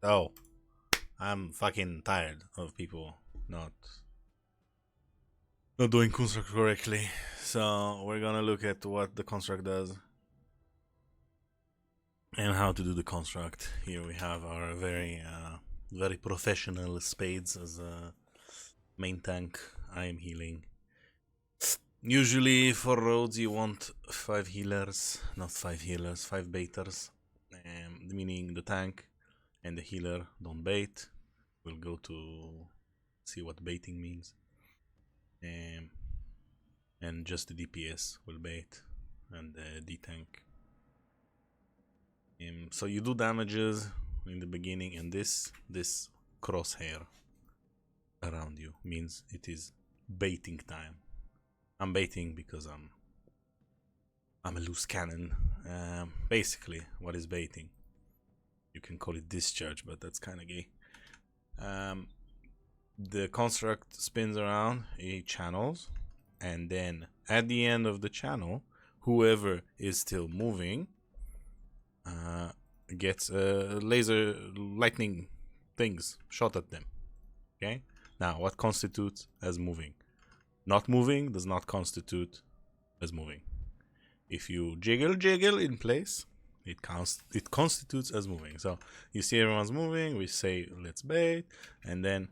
Oh, I'm fucking tired of people not not doing construct correctly. So we're gonna look at what the construct does and how to do the construct. Here we have our very professional spades as a main tank. I am healing. Usually for roads you want 5 healers, not 5 healers, 5 baiters, meaning the tank and the healer don't bait. We'll go to see what baiting means. And just the DPS will bait and the D tank. So you do damages in the beginning, and this crosshair around you means it is baiting time. I'm baiting because I'm a loose cannon. Basically, what is baiting? You can call it discharge, but that's kind of gay. The construct spins around, it channels, and then at the end of the channel, whoever is still moving gets laser lightning things shot at them. Okay? Now, what constitutes as moving? Not moving does not constitute as moving. If you jiggle in place, it constitutes as moving. So you see everyone's moving, we say let's bait, and then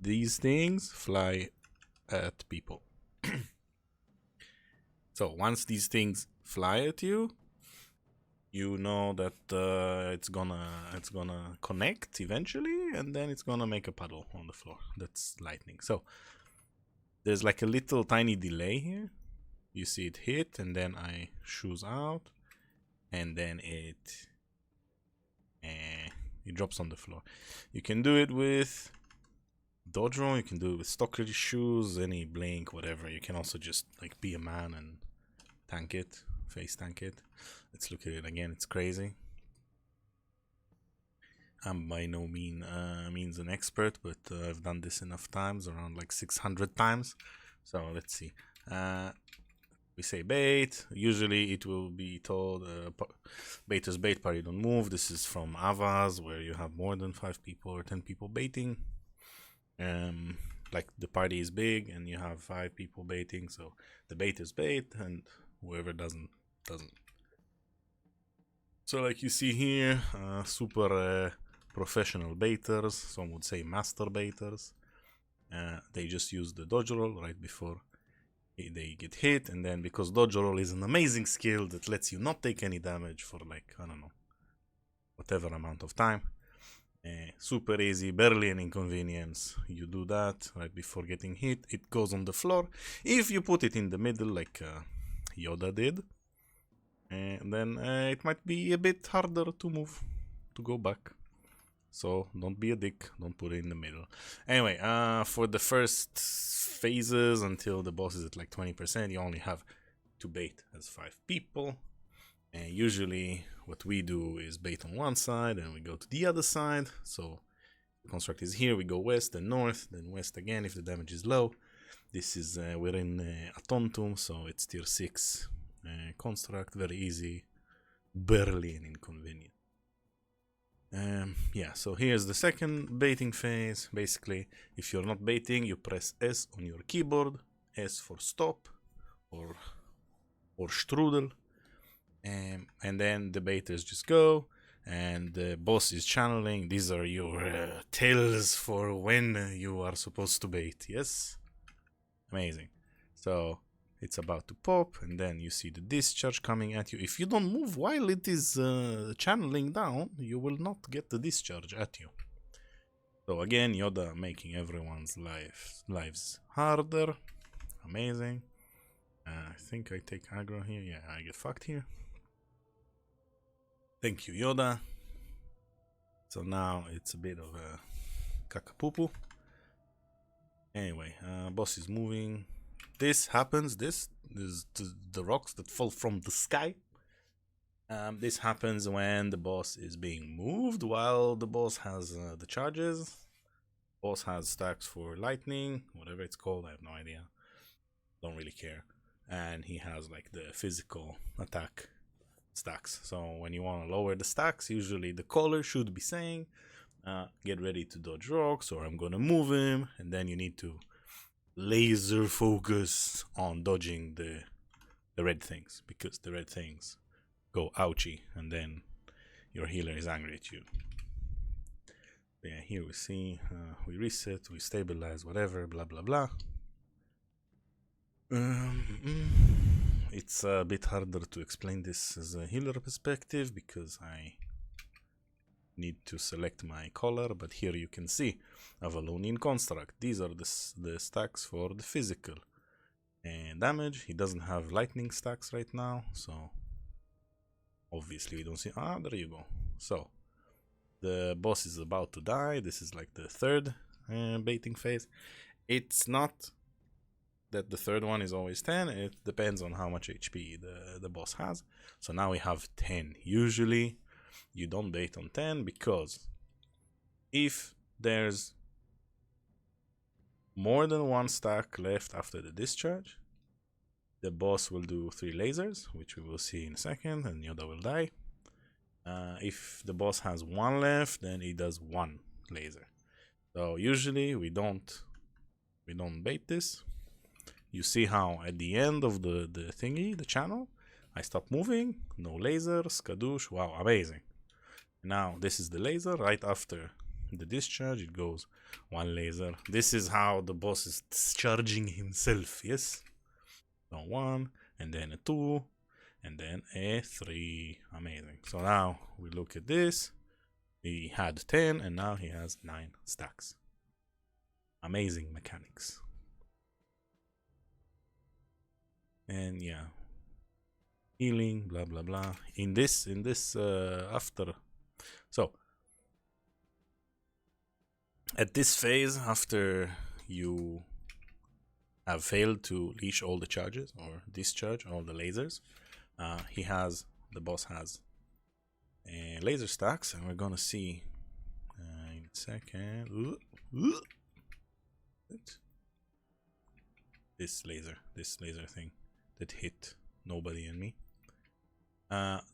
these things fly at people. So once these things fly at you, you know that it's gonna connect eventually, and then it's gonna make a puddle on the floor. That's lightning. So there's like a little tiny delay here. You see it hit, and then I shoes out, and then it drops on the floor. You can do it with dodge roll, you can do it with stocker shoes, any blink, whatever. You can also just like be a man and tank it, face tank it. Let's look at it again. It's crazy. I'm by no means an expert, but I've done this enough times, around like 600 times. So let's see. We say bait. Usually it will be told baiters bait party don't move. This is from Avas, where you have more than 5 people or 10 people baiting. Like the party is big and you have 5 people baiting, so the baiters bait and whoever doesn't. So like you see here, super professional baiters, some would say master baiters. They just use the dodge roll right before they get hit, and then because dodge roll is an amazing skill that lets you not take any damage for like, I don't know, whatever amount of time. Super easy, barely an inconvenience. You do that right before getting hit, it goes on the floor. If you put it in the middle like Yoda did, then it might be a bit harder to move, to go back. So don't be a dick, don't put it in the middle. Anyway, for the first phases until the boss is at like 20%, you only have to bait as 5 people. And usually what we do is bait on one side and we go to the other side. So the construct is here, we go west, then north, then west again if the damage is low. This is, we're in Atontum, so it's tier 6 construct, very easy, barely an inconvenience. Yeah, so here's the second baiting phase. Basically, if you're not baiting, you press S on your keyboard, S for stop or strudel, and then the baiters just go, and the boss is channeling. These are your tells for when you are supposed to bait. Yes, amazing. So it's about to pop, and then you see the discharge coming at you. If you don't move while it is channeling down, you will not get the discharge at you. So again, Yoda making everyone's lives harder. Amazing. I think I take aggro here. Yeah, I get fucked here. Thank you, Yoda. So now it's a bit of a kakapupu. Anyway, boss is moving. This happens. This is the rocks that fall from the sky. This happens when the boss is being moved while the boss has the charges. Boss has stacks for lightning, whatever it's called, I have no idea. Don't really care. And he has like the physical attack stacks. So when you want to lower the stacks, usually the caller should be saying get ready to dodge rocks, or I'm gonna move him, and then you need to laser focus on dodging the red things, because the red things go ouchie, and then your healer is angry at you. Yeah, here we see we reset, we stabilize, whatever, blah blah blah. It's a bit harder to explain this as a healer perspective because I need to select my color, but here you can see Avalonian construct. These are the stacks for the physical and damage. He doesn't have lightning stacks right now, so obviously we don't see. There you go. So the boss is about to die. This is like the third baiting phase. It's not that the third one is always 10. It depends on how much HP the boss has. So now we have 10. Usually you don't bait on 10 because if there's more than one stack left after the discharge, the boss will do 3 lasers, which we will see in a second, and Yoda will die. If the boss has 1 left, then he does 1 laser. So usually we don't bait this. You see how at the end of the thingy, the channel, I stop moving, no lasers, kadoosh, wow, amazing. Now this is the laser. Right after the discharge, it goes 1 laser. This is how the boss is discharging himself, yes? So 1, and then a 2, and then a 3. Amazing. So now we look at this. He had 10, and now he has 9 stacks. Amazing mechanics. And yeah, healing, blah blah blah. In this after, so at this phase, after you have failed to leash all the charges or discharge all the lasers, the boss has laser stacks, and we're gonna see in a second. This laser thing that hit nobody and me.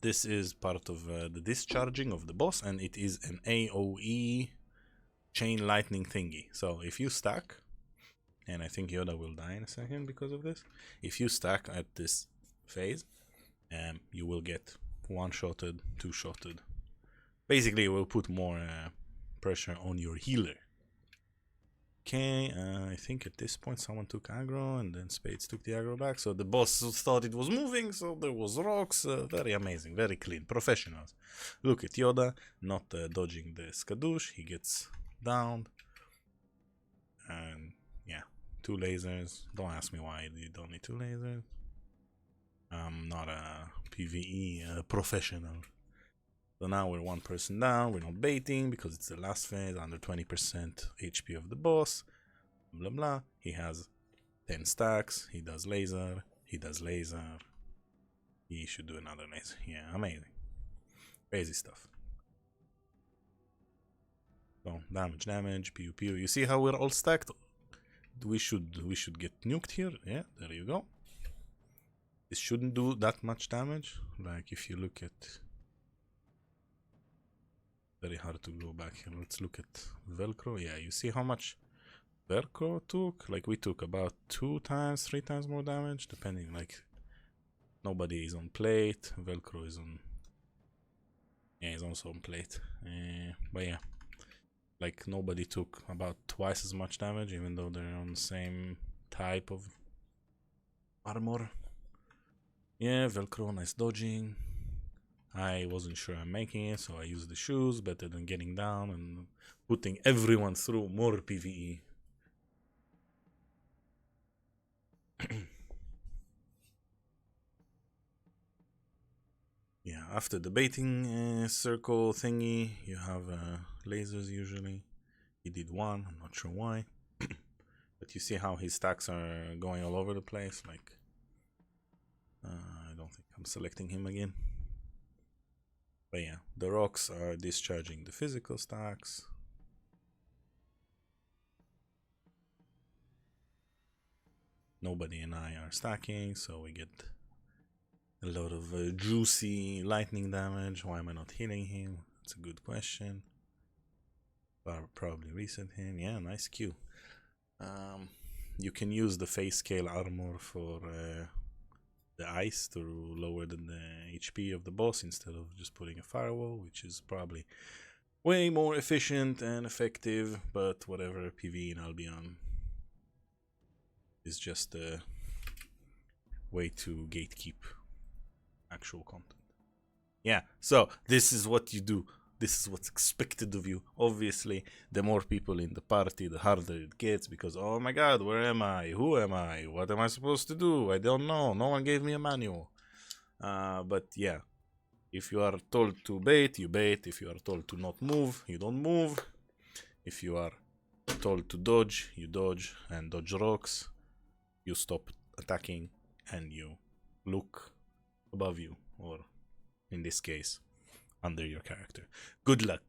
This is part of the discharging of the boss, and it is an AoE chain lightning thingy. So if you stack, and I think Yoda will die in a second because of this, if you stack at this phase, you will get 1-shotted, 2-shotted. Basically, it will put more pressure on your healer. Okay, I think at this point someone took aggro, and then Spades took the aggro back. So the boss thought it was moving, so there was rocks. Very amazing, very clean, professionals. Look at Yoda, not dodging the skadoosh. He gets downed. And yeah, 2 lasers. Don't ask me why you don't need 2 lasers. I'm not a PvE professional. So now we're 1 person down, we're not baiting because it's the last phase, under 20% HP of the boss, blah blah. He has 10 stacks, he does laser, he should do another laser. Yeah, amazing. Crazy stuff. So damage, pew pew. You see how we're all stacked? We should get nuked here. Yeah, there you go. This shouldn't do that much damage. Like if you look at, very hard to go back here. Let's look at Velcro. Yeah, you see how much Velcro took? Like we took about 2 times, 3 times more damage, depending. Like nobody is on plate. Velcro is on. Yeah, he's also on plate. But yeah, like nobody took about twice as much damage, even though they're on the same type of armor. Yeah, Velcro, nice dodging. I wasn't sure I'm making it, so I used the shoes, better than getting down and putting everyone through more PvE. Yeah, after the baiting circle thingy, you have lasers usually. He did 1, I'm not sure why. But you see how his stacks are going all over the place, like... I don't think I'm selecting him again. But yeah, the rocks are discharging the physical stacks. Nobody and I are stacking, so we get a lot of juicy lightning damage. Why am I not hitting him? That's a good question. Probably recent him. Yeah, nice Q. You can use the face scale armor for the ice to lower the HP of the boss instead of just putting a firewall, which is probably way more efficient and effective, but whatever, PvE in Albion is just a way to gatekeep actual content. Yeah, so this is what you do. This is what's expected of you. Obviously, the more people in the party, the harder it gets because, oh my god, where am I? Who am I? What am I supposed to do? I don't know. No one gave me a manual. But yeah, if you are told to bait, you bait. If you are told to not move, you don't move. If you are told to dodge, you dodge and dodge rocks. You stop attacking and you look above you, or in this case, under your character. Good luck.